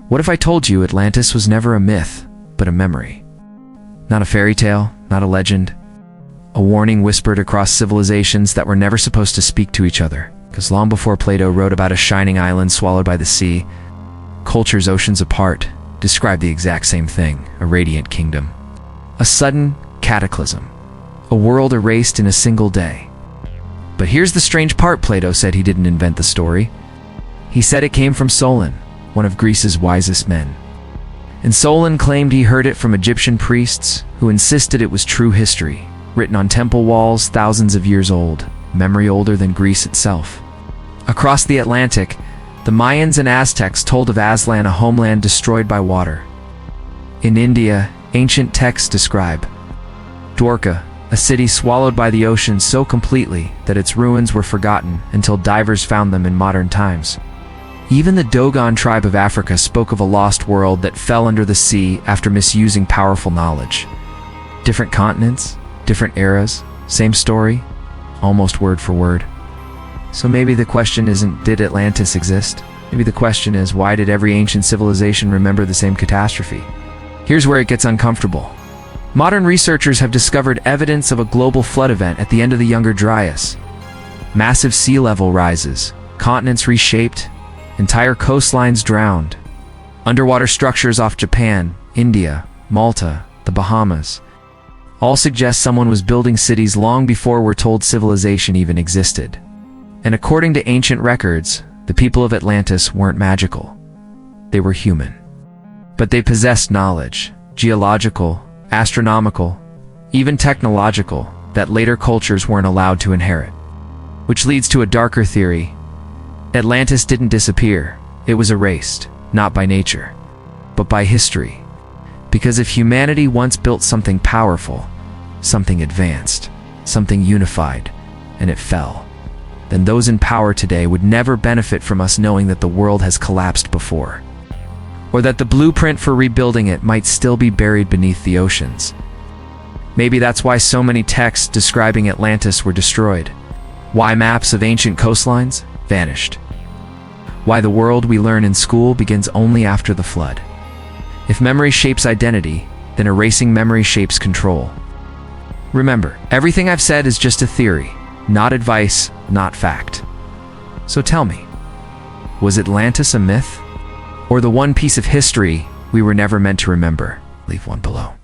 What if I told you Atlantis was never a myth, but a memory? Not a fairy tale, not a legend. A warning whispered across civilizations that were never supposed to speak to each other. Because long before Plato wrote about a shining island swallowed by the sea, cultures oceans apart described the exact same thing, a radiant kingdom. A sudden cataclysm. A world erased in a single day. But here's the strange part: Plato said he didn't invent the story. He said it came from Solon, one of Greece's wisest men. And Solon claimed he heard it from Egyptian priests who insisted it was true history, written on temple walls thousands of years old, memory older than Greece itself. Across the Atlantic, the Mayans and Aztecs told of Aslan, a homeland destroyed by water. In India, ancient texts describe Dwarka, a city swallowed by the ocean so completely that its ruins were forgotten until divers found them in modern times. Even the Dogon tribe of Africa spoke of a lost world that fell under the sea after misusing powerful knowledge. Different continents, different eras, same story, almost word for word. So maybe the question isn't, did Atlantis exist? Maybe the question is, why did every ancient civilization remember the same catastrophe? Here's where it gets uncomfortable. Modern researchers have discovered evidence of a global flood event at the end of the Younger Dryas. Massive sea level rises, continents reshaped, entire coastlines drowned. Underwater structures off Japan, India, Malta, the Bahamas. All suggest someone was building cities long before we're told civilization even existed. And according to ancient records, the people of Atlantis weren't magical. They were human. But they possessed knowledge, geological, astronomical, even technological, that later cultures weren't allowed to inherit. Which leads to a darker theory. Atlantis didn't disappear. It was erased, not by nature, but by history. Because if humanity once built something powerful, something advanced, something unified, and it fell, then those in power today would never benefit from us knowing that the world has collapsed before, or that the blueprint for rebuilding it might still be buried beneath the oceans. Maybe that's why so many texts describing Atlantis were destroyed, why maps of ancient coastlines vanished, why the world we learn in school begins only after the flood. If memory shapes identity, then erasing memory shapes control. Remember, everything I've said is just a theory, not advice, not fact. So tell me, was Atlantis a myth? Or the one piece of history we were never meant to remember? Leave one below.